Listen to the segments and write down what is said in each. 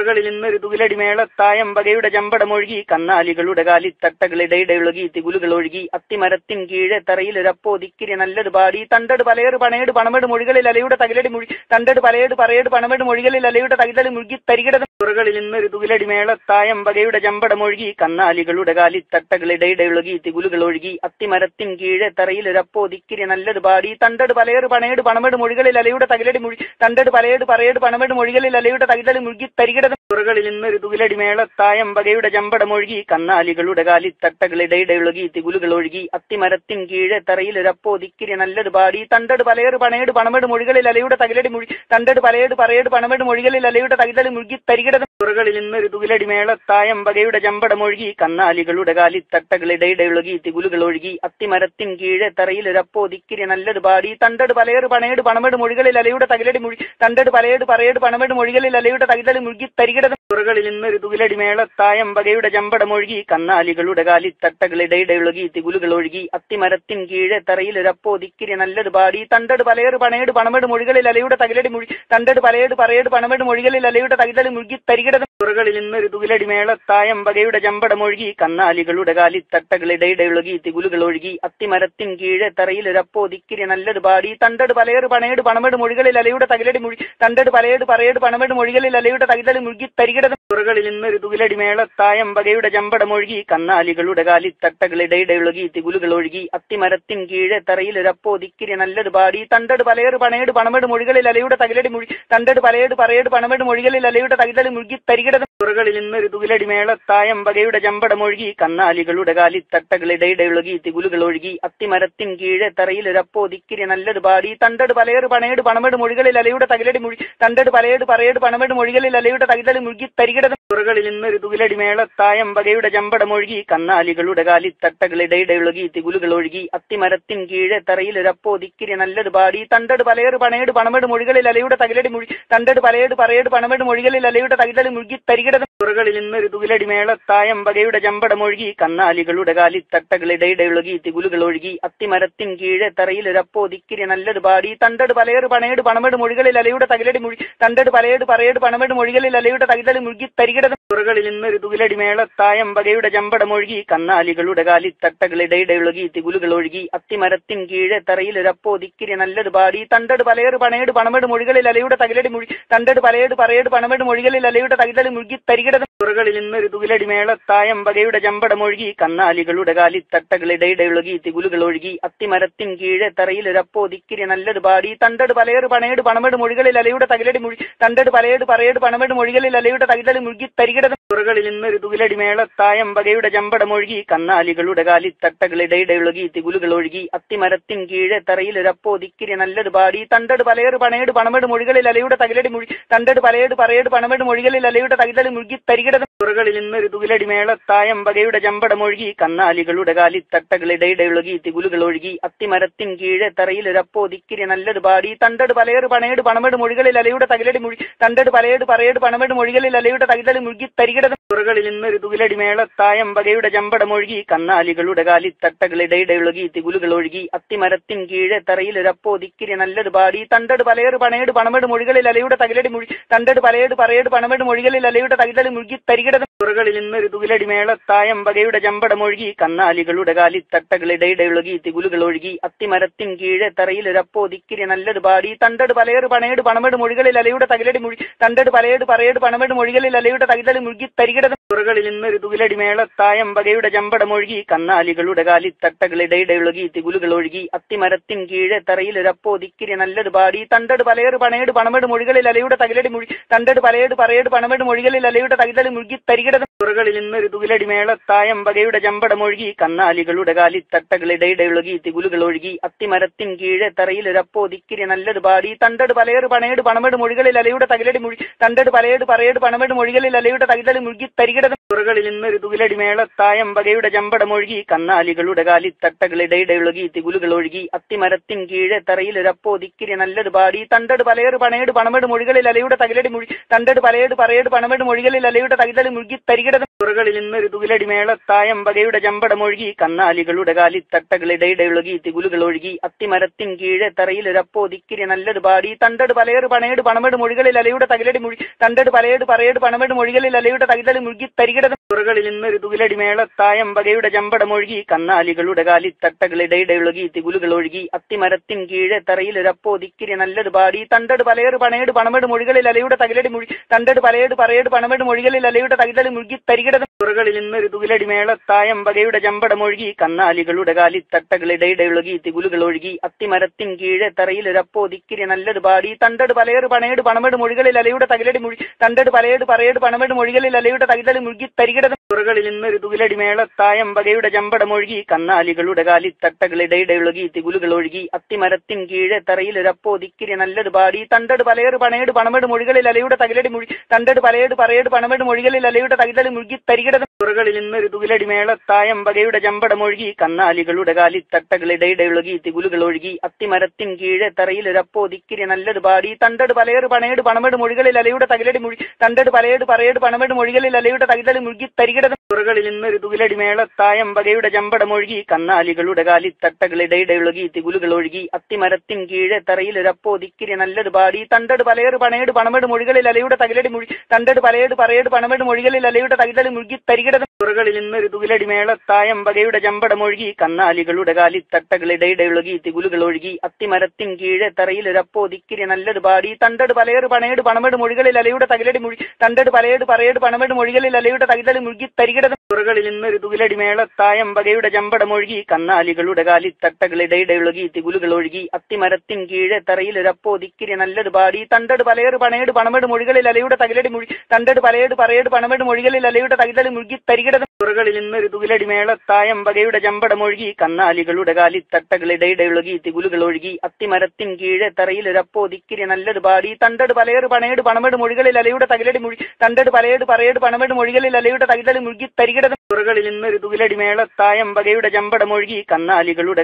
പുറകളിൽ നിന്നൊരു തുകിലടി മേളത്തായം വകയുടെ ജമ്പടമൊഴുകി കന്നാലികളുടെ കാലിത്തട്ടകളിടയിടയൊഴുകി തികുലുകൾ ഒഴുകി അത്തിമരത്തിൻ കീഴെ തറയിലൊരപ്പോ ദിക്കിരി നല്ലത് പാടി തണ്ടട് പലയേറ് പണയേട് പണമെട് മൊഴികളിൽ അലയുടെ തകിലടി മൊഴി തണ്ടട് പലയേട് പറയേട് പണമെട് മൊഴികളിൽ അലയുടെ തകിലടി മുഴുകി തരികിടത് പുറകളിൽ നിന്നൊരു തുകിലടി മേളത്തായം വകയുടെ ജമ്പടമൊഴുകി കന്നാലികളുടെ കാലിത്തട്ടകളിടയിടയൊഴുകി തികുലുകൾ ഒഴുകി അത്തിമരത്തിൻ കീഴെ തറയിലൊരപ്പോ ദിക്കിരി നല്ലത് പാടി തണ്ടട് പലയേറ് പണയേട് പണമെട് മൊഴികളിൽ അലയുടെ തകിലടി മൊഴി തണ്ടട് പലയേട് പറയേട് പണമെട് മൊഴികളിൽ അലയുടെ തകിലടി മുഴുകി തരികിടത് പുറകളിൽ നിന്നൊരു തുകിലടി മേളത്തായം വകയുടെ ജമ്പടമൊഴുകി കന്നാലികളുടെ കാലിത്തട്ടകളിടയിടയൊഴുകി തികുലുകൾ ഒഴുകി അത്തിമരത്തിൻ കീഴെ തറയിലൊരപ്പോ ദിക്കിരി നല്ലത് പാടി തണ്ടട് പലയേറ് പണയേട് പണമെട് മൊഴികളിൽ അലയുടെ തകിലടി മൊഴി തണ്ടട് പലയേട് പറയേട് പണമെട് മൊഴികളിൽ അലയുടെ തകിലടി മുഴുകി തരികിടത് പുറകളിൽ നിന്നൊരു തുകിലടി മേളത്തായം വകയുടെ ജമ്പടമൊഴുകി കന്നാലികളുടെ കാലിത്തട്ടകളിടയിടയൊഴുകി തികുലുകൾ ഒഴുകി അത്തിമരത്തിൻ കീഴെ തറയിലൊരപ്പോ ദിക്കിരി നല്ലത് പാടി തണ്ടട് പലയേറ് പണയേട് പണമെട് മൊഴികളിൽ അലയുടെ തകിലടി മൊഴി തണ്ടട് പലയേട് പറയേട് പണമെട് മൊഴികളിൽ അലയുടെ തകിലടി മുഴുകി തരികിടത് പുറകളിൽ നിന്നൊരു തുകിലടി മേളത്തായം വകയുടെ ജമ്പടമൊഴുകി കന്നാലികളുടെ കാലിത്തട്ടകളിടയിടയൊഴുകി തികുലുകൾ ഒഴുകി അത്തിമരത്തിൻ കീഴെ തറയിലൊരപ്പോ ദിക്കിരി നല്ലത് പാടി തണ്ടട് പലയേറ് പണയേട് പണമെട് മൊഴികളിൽ അലയുടെ തകിലടി മൊഴി തണ്ടട് പലയേട് പറയേട് പണമെട് മൊഴികളിൽ അലയുടെ തകിലടി മുഴുകി തരികിടത് പുറകളിൽ നിന്നൊരു തുകിലടി മേളത്തായം വകയുടെ ജമ്പടമൊഴുകി കന്നാലികളുടെ കാലിത്തട്ടകളിടയിടയൊഴുകി തികുലുകൾ ഒഴുകി അത്തിമരത്തിൻ കീഴെ തറയിലൊരപ്പോ ദിക്കിരി നല്ലത് പാടി തണ്ടട് പലയേറ് പണയേട് പണമെട് മൊഴികളിൽ അലയുടെ തകിലടി മൊഴി തണ്ടട് പലയേട് പറയേട് പണമെട് മൊഴികളിൽ അലയുടെ തകിലടി മുഴുകി തരികിടത് പുറകളിൽ നിന്നൊരു തുകിലടി മേളത്തായം വകയുടെ ജമ്പടമൊഴുകി കന്നാലികളുടെ കാലിത്തട്ടകളിടയിടയൊഴുകി തികുലുകൾ ഒഴുകി അത്തിമരത്തിൻ കീഴെ തറയിലൊരപ്പോ ദിക്കിരി നല്ലത് പാടി തണ്ടട് പലയേറ് പണയേട് പണമെട് മൊഴികളിൽ അലയുടെ തകിലടി മൊഴി തണ്ടട് പലയേട് പറയേട് പണമെട് മൊഴികളിൽ അലയുടെ തകിലടി മുഴുകി തരികിടത് പുറകളിൽ നിന്നൊരു തുകിലടി മേളത്തായം വകയുടെ ജമ്പടമൊഴുകി കന്നാലികളുടെ കാലിത്തട്ടകളിടയിടയൊഴുകി തികുലുകൾ ഒഴുകി അത്തിമരത്തിൻ കീഴെ തറയിലൊരപ്പോ ദിക്കിരി നല്ലത് പാടി തണ്ടട് പലയേറ് പണയേട് പണമെട് മൊഴികളിൽ അലയുടെ തകിലടി മൊഴി തണ്ടട് പലയേട് പറയേട് പണമെട് മൊഴികളിൽ അലയുടെ തകിലടി മുഴുകി തരികിടത് പുറകളിൽ നിന്നൊരു തുകിലടി മേളത്തായം വകയുടെ ജമ്പടമൊഴുകി കന്നാലികളുടെ കാലിത്തട്ടകളിടയിടയൊഴുകി തികുലുകൾ ഒഴുകി അത്തിമരത്തിൻ കീഴെ തറയിലൊരപ്പോ ദിക്കിരി നല്ലത് പാടി തണ്ടട് പലയേറ് പണയേട് പണമെട് മൊഴികളിൽ അലയുടെ തകിലടി മൊഴി തണ്ടട് പലയേട് പറയേട് പണമെട് മൊഴികളിൽ അലയുടെ തകിലടി മുഴുകി തരികിടത് പുറകളിൽ നിന്നൊരു തുകിലടി മേളത്തായം വകയുടെ ജമ്പടമൊഴുകി കന്നാലികളുടെ കാലിത്തട്ടകളിടയിടയൊഴുകി തികുലുകൾ ഒഴുകി അത്തിമരത്തിൻ കീഴെ തറയിലൊരപ്പോ ദിക്കിരി നല്ലത് പാടി തണ്ടട് പലയേറ് പണയേട് പണമെട് മൊഴികളിൽ അലയുടെ തകിലടി മൊഴി തണ്ടട് പലയേട് പറയേട് പണമെട് മൊഴികളിൽ അലയുടെ തകിലടി മുഴുകി തരികിടത് പുറകളിൽ നിന്നൊരു തുകിലടി മേളത്തായം വകയുടെ ജമ്പടമൊഴുകി കന്നാലികളുടെ കാലിത്തട്ടകളിടയിടയൊഴുകി തികുലുകൾ ഒഴുകി അത്തിമരത്തിൻ കീഴെ തറയിലൊരപ്പോ ദിക്കിരി നല്ലത് പാടി തണ്ടട് പലയേറ് പണയേട് പണമെട് മൊഴികളിൽ അലയുടെ തകിലടി മൊഴി തണ്ടട് പലയേട് പറയേട് പണമെട് മൊഴികളിൽ അലയുടെ തകിലടി മുഴുകി തരികിടത് പുറകളിൽ നിന്നൊരു തുകിലടി മേളത്തായം വകയുടെ ജമ്പടമൊഴുകി കന്നാലികളുടെ കാലിത്തട്ടകളിടയിടയൊഴുകി തികുലുകൾ ഒഴുകി അത്തിമരത്തിൻ കീഴെ തറയിലൊരപ്പോ ദിക്കിരി നല്ലത് പാടി തണ്ടട് പലയേറ് പണയേട് പണമെട് മൊഴികളിൽ അലയുടെ തകിലടി മൊഴി തണ്ടട് പലയേട് പറയേട് പണമെട് മൊഴികളിൽ അലയുടെ തകിലടി മുഴുകി തരികിടത് പുറകളിൽ നിന്നൊരു തുകിലടി മേളത്തായം വകയുടെ ജമ്പടമൊഴുകി കന്നാലികളുടെ കാലിത്തട്ടകളിടയിടയൊഴുകി തികുലുകൾ ഒഴുകി അത്തിമരത്തിൻ കീഴെ തറയിലൊരപ്പോ ദിക്കിരി നല്ലത് പാടി തണ്ടട് പലയേറ് പണയേട് പണമെട് മൊഴികളിൽ അലയുടെ തകിലടി മൊഴി തണ്ടട് പലയേട് പറയേട് പണമെട് മൊഴികളിൽ അലയുടെ തകിലടി മുഴുകി തരികിടത് പുറകളിൽ നിന്നൊരു തുകിലടി മേളത്തായം വകയുടെ ജമ്പടമൊഴുകി കന്നാലികളുടെ കാലിത്തട്ടകളിടയിടയൊഴുകി തികുലുകൾ ഒഴുകി അത്തിമരത്തിൻ കീഴെ തറയിലൊരപ്പോ ദിക്കിരി നല്ലത് പാടി തണ്ടട് പലയേറ് പണയേട് പണമെട് മൊഴികളിൽ അലയുടെ തകിലടി മൊഴി തണ്ടട് പലയേട് പറയേട് പണമെട് മൊഴികളിൽ അലയുടെ തകിലടി മുഴുകി തരികിടത് പുറകളിൽ നിന്നൊരു തുകിലടി മേളത്തായം വകയുടെ ജമ്പടമൊഴുകി കന്നാലികളുടെ കാലിത്തട്ടകളിടയിടയൊഴുകി തികുലുകൾ ഒഴുകി അത്തിമരത്തിൻ കീഴെ തറയിലൊരപ്പോ ദിക്കിരി നല്ലത് പാടി തണ്ടട് പലയേറ് പണയേട് പണമെട് മൊഴികളിൽ അലയുടെ തകിലടി മൊഴി തണ്ടട് പലയേട് പറയേട് പണമെട് മൊഴികളിൽ അലയുടെ തകിലടി മുഴുകി തരികിടത് പുറകളിൽ നിന്നൊരു തുകിലടി മേളത്തായം വകയുടെ ജമ്പടമൊഴുകി കന്നാലികളുടെ കാലിത്തട്ടകളിടയിടയൊഴുകി തികുലുകൾ ഒഴുകി അത്തിമരത്തിൻ കീഴെ തറയിലൊരപ്പോ ദിക്കിരി നല്ലത് പാടി തണ്ടട് പലയേറ് പണയേട് പണമെട് മൊഴികളിൽ അലയുടെ തകിലടി മൊഴി തണ്ടട് പലയേട് പറയേട് പണമെട് മൊഴികളിൽ അലയുടെ തകിലടി മുഴുകി തരികിടത് പുറകളിൽ നിന്നൊരു തുകിലടി മേളത്തായം വകയുടെ ജമ്പടമൊഴുകി കന്നാലികളുടെ കാലിത്തട്ടകളിടയിടയൊഴുകി തികുലുകൾ ഒഴുകി അത്തിമരത്തിൻ കീഴെ തറയിലൊരപ്പോ ദിക്കിരി നല്ലത് പാടി തണ്ടട് പലയേറ് പണയേട് പണമെട് മൊഴികളിൽ അലയുടെ തകിലടി മൊഴി തണ്ടട് പലയേട് പറയേട് പണമെട് മൊഴികളിൽ അലയുടെ തകിലടി മുഴുകി തരികിടത് പുറകളിൽ നിന്നൊരു തുകിലടി മേളത്തായം വകയുടെ ജമ്പടമൊഴുകി കന്നാലികളുടെ കാലിത്തട്ടകളിടയിടയൊഴുകി തികുലുകൾ ഒഴുകി അത്തിമരത്തിൻ കീഴെ തറയിലൊരപ്പോ ദിക്കിരി നല്ലത് പാടി തണ്ടട് പലയേറ് പണയേട് പണമെട് മൊഴികളിൽ അലയുടെ തകിലടി മൊഴി തണ്ടട് പലയേട് പറയേട് പണമെട് മൊഴികളിൽ അലയുടെ തകിലടി മുഴുകി തരികിടതും പുറകളിൽ നിന്നൊരു തുകിലടി മേളത്തായം വകയുടെ ചമ്പടമൊഴുകി കന്നാലികളുടെ കാലിത്തട്ടകളിടയിടൊഴുകി തികുലുകൾ ഒഴുകി അത്തിമരത്തിൻ കീഴെ തറയിലൊരപ്പോ ദിക്കിരി നല്ലത് പാടി തണ്ടട് പലയേറ് പണയേട് പണമെട് മൊഴികളിൽ അലയുടെ തകിലടി മൊഴി തണ്ടട് പലയേട് പറയേട് പണമെട് മൊഴികളിൽ അലയുടെ തകിലടി മുഴുകി തരികിടതും പുറകളിൽ നിന്നൊരു തുകിലടി മേളത്തായം വകയുടെ ചമ്പടമൊഴുകി കന്നാലികളുടെ കാലിത്തട്ടകളിടയിടൊഴുകി തികുലുകൾ ഒഴുകി അത്തിമരത്തിൻ കീഴെ തറയിലൊരപ്പോ ദിക്കിരി നല്ലത് പാടി തണ്ടട് പലയേറ് പണയേട് പണമെട് മൊഴികളിൽ അലയുടെ തകിലടി മുഴി തണ്ടട് പലയേട് പറയേട് പണമെട് മൊഴികളിൽ അലയുടെ തകിലടി മുഴുകി തരികിടതും പുറകളിൽ നിന്നൊരു തുകിലടി മേളത്തായം വകയുടെ ചമ്പടമൊഴുകി കന്നാലികളുടെ കാലിത്തട്ടകളിടയിടൊഴുകി തികുലുകൾ ഒഴുകി അത്തിമരത്തിൻ കീഴെ തറയിലൊരപ്പോ ദിക്കിരി നല്ലത് പാടി തണ്ടട് പലയേറ് പണയേട് പണമെട് മൊഴികളിൽ അലയുടെ തകിലടി മുഴി തണ്ടട് പലയേട് പറയേട് പണമെട് മൊഴികളിൽ അലയുടെ തകിലടി മുഴുകി തരികിടതും പുറകളിൽ നിന്നൊരു തുകിലടി മേളത്തായം വകയുടെ ചമ്പടമൊഴുകി കന്നാലികളുടെ കാലിത്തട്ടകളിടയിടൊഴുകി തികുലുകൾ ഒഴുകി അത്തിമരത്തിൻ കീഴെ തറയിലൊരപ്പോ ദിക്കിരി നല്ലത് പാടി തണ്ടട് പലയേറ് പണയേട് പണമെട് മൊഴികളിൽ അലയുടെ തകിലടി മുഴി തണ്ടട് പലയേട് പറയേട് പണമെട് മൊഴികളിൽ അലയുടെ തകിലടി മുഴുകി തരികിടതും പുറകളിൽ നിന്നൊരു തുകിലടി മേളത്തായം വകയുടെ ചമ്പടമൊഴുകി കന്നാലികളുടെ കാലിത്തട്ടകളിടയിടൊഴുകി തികുലുകൾ ഒഴുകി അത്തിമരത്തിൻ കീഴെ തറയിലൊരപ്പോ ദിക്കിരി നല്ലത് പാടി തണ്ടട് പലയേറ് പണയേട് പണമെട് മൊഴികളിൽ അലയുടെ തകിലടി മുഴി തണ്ടട് പലയേട് പറയേട് പണമെട് മൊഴികളിൽ അലയുടെ തകിലടി മുഴുകി തരികിടതും പുറകളിൽ നിന്നൊരു തുകിലടി മേളത്തായം വകയുടെ ചമ്പടമൊഴുകി കന്നാലികളുടെ കാലിത്തട്ടകളിടയിടൊഴുകി തികുലുകൾ ഒഴുകി അത്തിമരത്തിൻ കീഴെ തറയിലൊരപ്പോ ദിക്കിരി നല്ലത് പാടി തണ്ടട് പലയേറ് പണയേട് പണമെട് മൊഴികളിൽ അലയുടെ തകിലടി മുഴി തണ്ടട് പലയേട് പറയേട് പണമെട് മൊഴികളിൽ അലയുടെ തകിലടി മുഴുകി തരികിടതും പുറകളിൽ നിന്നൊരു തുകിലടി മേളത്തായം വകയുടെ ചമ്പടമൊഴുകി കന്നാലികളുടെ കാലിത്തട്ടകളിടയിടൊഴുകി തികുലുകൾ ഒഴുകി അത്തിമരത്തിൻ കീഴെ തറയിലൊരപ്പോ ദിക്കിരി നല്ലത് പാടി തണ്ടട് പലയേറ് പണയേട് പണമെട് മൊഴികളിൽ അലയുടെ തകിലടി മുഴി തണ്ടട് പലയേട് പറയേട് പണമെട് മൊഴികളിൽ അലയുടെ തകിലടി മുഴുകി തരികിടതും പുറകളിൽ നിന്നൊരു തുകിലടി മേളത്തായം വകയുടെ ചമ്പടമൊഴുകി കന്നാലികളുടെ കാലിത്തട്ടകളിടയിടൊഴുകി തികുലുകൾ ഒഴുകി അത്തിമരത്തിൻ കീഴെ തറയിലൊരപ്പോ ദിക്കിരി നല്ലത് പാടി തണ്ടട് പലയേറ് പണയേട് പണമെട് മൊഴികളിൽ അലയുടെ തകിലടി മുഴി തണ്ടട് പലയേട് പറയേട് പണമെട് മൊഴികളിൽ അലയുടെ തകിലടി മുഴുകി തരികിടതും പുറകളിൽ നിന്നൊരു തുകിലടി മേളത്തായം വകയുടെ ചമ്പടമൊഴുകി കന്നാലികളുടെ കാലിത്തട്ടകളിടയിടൊഴുകി തികുലുകൾ ഒഴുകി അത്തിമരത്തിൻ കീഴെ തറയിലൊരപ്പോ ദിക്കിരി നല്ലത് പാടി തണ്ടട് പലയേറ് പണയേട് പണമെട് മൊഴികളിൽ അലയുടെ തകിലടി മുഴി തണ്ടട് പലയേട് പറയേട് പണമെട് മൊഴികളിൽ അലയുടെ തകിലടി മുഴുകി തരികിടതും പുറകളിൽ നിന്നൊരു തുകിലടി മേളത്തായം വകയുടെ ചമ്പടമൊഴുകി കന്നാലികളുടെ കാലിത്തട്ടകളിടയിടൊഴുകി തികുലുകൾ ഒഴുകി അത്തിമരത്തിൻ കീഴെ തറയിലൊരപ്പോ ദിക്കിരി നല്ലത് പാടി തണ്ടട് പലയേറ് പണയേട് പണമെട് മൊഴികളിൽ അലയുടെ തകിലടി മുഴി തണ്ടട് പലയേട് പറയേട് പണമെട് മൊഴികളിൽ അലയുടെ തകിലടി മുഴുകി തരികിടതും പുറകളിൽ നിന്നൊരു തുകിലടി മേളത്തായം വകയുടെ ചമ്പടമൊഴുകി കന്നാലികളുടെ കാലിത്തട്ടകളിടയിടൊഴുകി തികുലുകൾ ഒഴുകി അത്തിമരത്തിൻ കീഴെ തറയിലൊരപ്പോ ദിക്കിരി നല്ലത് പാടി തണ്ടട് പലയേറ് പണയേട് പണമെട് മൊഴികളിൽ അലയുടെ തകിലടി മുഴി തണ്ടട് പലയേട് പറയേട് പണമെട് മൊഴികളിൽ അലയുടെ തകിലടി മുഴുകി തരികിടതും പുറകളിൽ നിന്നൊരു തുകിലടി മേളത്തായം വകയുടെ ചമ്പടമൊഴുകി കന്നാലികളുടെ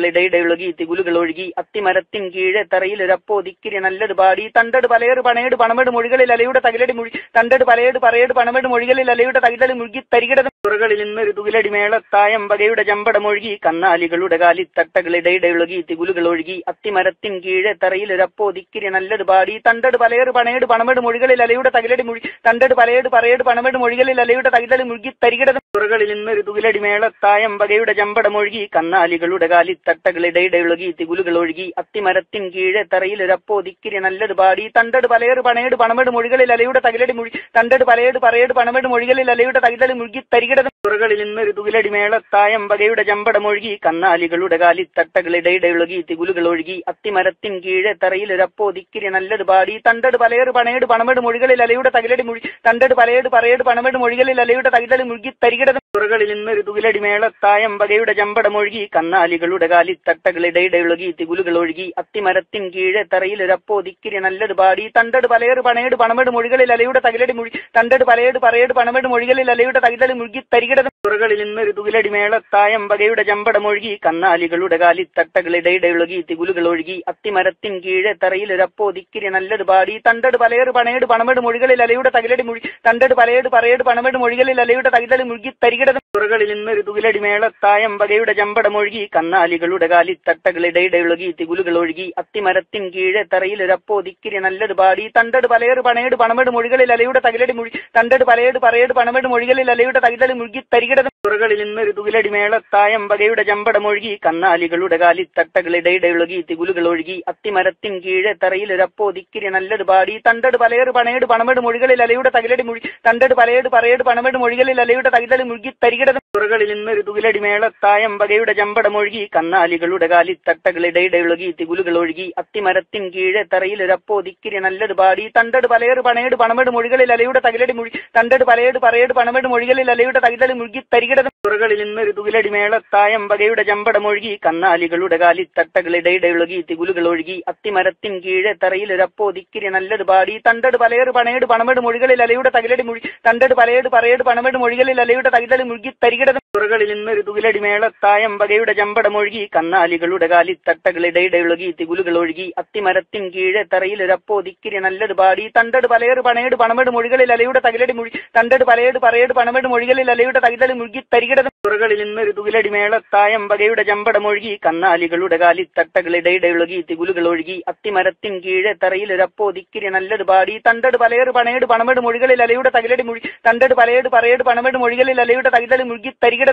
കാലിത്തട്ടകളിടയിടൊഴുകി തികുലുകൾ ഒഴുകി അത്തിമരത്തിൻ കീഴെ തറയിലൊരപ്പോ ദിക്കിരി നല്ലത് പാടി തണ്ടട് പലയേറ് പണയേട് പണമെട് മൊഴികളിൽ അലയുടെ തകിലടി മുഴി തണ്ടട് പലയേട് പറയേട് പണമെട് മൊഴികളിൽ അലയുടെ തകിലടി മുഴുകി തരികിടതും പുറകളിൽ നിന്നൊരു തുകിലടി മേളത്തായം വകയുടെ ചമ്പടമൊഴുകി കന്നാലികളുടെ കാലിത്തട്ടകളിടയിടൊഴുകി തികുലുകൾ ഒഴുകി അത്തിമരത്തിൻ കീഴെ തറയിലൊരപ്പോ ദിക്കിരി നല്ലത് പാടി തണ്ടട് പലയേറ് പണയേട് പണമെട് മൊഴികളിൽ അലയുടെ തകിലടി മുഴി തണ്ടട് പലയേട് പറയേട് പണമെട് മൊഴികളിൽ അലയുടെ തകിലടി മുഴുകി തരികിടതും പുറകളിൽ നിന്നൊരു തുകിലടി മേളത്തായം വകയുടെ ചമ്പടമൊഴുകി കന്നാലികളുടെ കാലിത്തട്ടകളിടയിടൊഴുകി തികുലുകൾ ഒഴുകി അത്തിമരത്തിൻ കീഴെ തറയിലൊരപ്പോ ദിക്കിരി നല്ലത് പാടി തണ്ടട് പലയേറ് പണയേട് പണമെട് മൊഴികളിൽ അലയുടെ തകിലടി മുഴി തണ്ടട് പലയേട് പറയേട് പണമെട് മൊഴികളിൽ അലയുടെ തകിലടി മുഴുകി തരികിടതും പുറകളിൽ നിന്നൊരു തുകിലടി മേളത്തായം വകയുടെ ചമ്പടമൊഴുകി കന്നാലികളുടെ കാലിത്തട്ടകളിടയിടൊഴുകി തികുലുകൾ ഒഴുകി അത്തിമരത്തിൻ കീഴെ തറയിലൊരപ്പോ ദിക്കിരി നല്ലത് പാടി തണ്ടട് പലയേറ് പണയേട് പണമെട് മൊഴികളിൽ അലയുടെ തകിലടി മുഴി തണ്ടട് പലയേട് പറയേട് പണമെട് മൊഴികളിൽ അലയുടെ തകിലടി മുഴുകി തരികിടതും പുറകളിൽ നിന്നൊരു തുകിലടി മേളത്തായം വകയുടെ ചമ്പടമൊഴുകി കന്നാലികളുടെ കാലിത്തട്ടകളിടയിടൊഴുകി തികുലുകൾ ഒഴുകി അത്തിമരത്തിൻ കീഴെ തറയിലൊരപ്പോ ദിക്കിരി നല്ലത് പാടി തണ്ടട് പലയേറ് പണയേട് പണമെട് മൊഴികളിൽ അലയുടെ തകിലടി മുഴി തണ്ടട് പലയേട് പറയേട് പണമെട് മൊഴികളിൽ അലയുടെ തകിലടി മുഴുകി തരികിടതും പുറകളിൽ നിന്നൊരു തുകിലടി മേളത്തായം വകയുടെ ചമ്പടമൊഴുകി കന്നാലികളുടെ കാലിത്തട്ടകളിടയിടൊഴുകി തികുലുകൾ ഒഴുകി അത്തിമരത്തിൻ കീഴെ തറയിലൊരപ്പോ ദിക്കിരി നല്ലത് പാടി തണ്ടട് പലയേറ് പണയേട് പണമെട് മൊഴികളിൽ അലയുടെ തകിലടി മുഴി തണ്ടട് പലയേട് പറയേട് പണമെട് മൊഴികളിൽ അലയുടെ തകിലടി മുഴുകി തരികിടതും പുറകളിൽ നിന്നൊരു തുകിലടി മേളത്തായം വകയുടെ ചമ്പടമൊഴുകി കന്നാലികളുടെ കാലിത്തട്ടകളിടയിടൊഴുകി തികുലുകൾ ഒഴുകി അത്തിമരത്തിൻ കീഴെ തറയിലൊരപ്പോ ദിക്കിരി നല്ലത് പാടി തണ്ടട് പലയേറ് പണയേട് പണമെട് മൊഴികളിൽ അലയുടെ തകിലടി മുഴി തണ്ടട് പലയേട് പറയേട് പണമെട് മൊഴികളിൽ അലയുടെ തകിലടി മുഴുകി തരികിടതും പുറകളിൽ നിന്നൊരു തുകിലടി മേളത്തായം വകയുടെ ചമ്പടമൊഴുകി കന്നാലികളുടെ കാലിത്തട്ടകളിടയിടയൊഴുകി തികുലുകൾ ഒഴുകി അത്തിമരത്തിൻ കീഴെ തറയിലൊരപ്പോ ദിക്കിരി നല്ലത് പാടി തണ്ടട് പലയേറ് പണയേട് പണമെട് മൊഴികളിൽ അലയുടെ തകിലടി മുഴി തണ്ടട് പലയേട് പറയേട് പണമെട് മൊഴികളിൽ അലയുടെ തകിലടി മുഴുകി തരികിട പുറകളിൽ നിന്നൊരു തുകിലടി മേളത്തായം വകയുടെ ചമ്പടമൊഴുകി കന്നാലികളുടെ കാലിത്തട്ടകളിടയിടയൊഴുകി തികുലുകൾ ഒഴുകി അത്തിമരത്തിൻ കീഴെ തറയിലൊരപ്പോ ദിക്കിരി നല്ലത് പാടി തണ്ടട് പലയേറ് പണയേട് പണമെട് മൊഴികളിൽ അലയുടെ തകിലടി മുഴി തണ്ടട് പലയേട് പറയേട് പണമെട് മൊഴികളിൽ അലയുടെ തകിലടി മുഴുകി തരികിട പുറകളിൽ നിന്നൊരു തുകിലടി മേളത്തായം വകയുടെ ചമ്പടമൊഴുകി കന്നാലികളുടെ കാലിത്തട്ടകളിടയിടയൊഴുകി തികുലുകൾ ഒഴുകി അത്തിമരത്തിൻ കീഴെ തറയിലൊരപ്പോ ദിക്കിരി നല്ലത് പാടി തണ്ടട് പലയേറ് പണയേട് പണമെട് മൊഴികളിൽ അലയുടെ തകിലടി മുഴി തണ്ടട് പലയേട് പറയേട് പണമെട് മൊഴികളിൽ അലയുടെ തകിലടി മുഴുകി തരികിട പുറകളിൽ നിന്നൊരു തുകിലടി മേളത്തായം വകയുടെ ചമ്പടമൊഴുകി കന്നാലികളുടെ കാലിത്തട്ടകളിടയിടയൊഴുകി തികുലുകൾ ഒഴുകി അത്തിമരത്തിൻ കീഴെ തറയിലൊരപ്പോ ദിക്കിരി നല്ലത് പാടി തണ്ടട് പലയേറ് പണയേട് പണമെട് മൊഴികളിൽ അലയുടെ തകിലടി മുഴി തണ്ടട് പലയേട് പറയേട് പണമെട് മൊഴികളിൽ അലയുടെ തകിലടി മുഴുകി തരികിട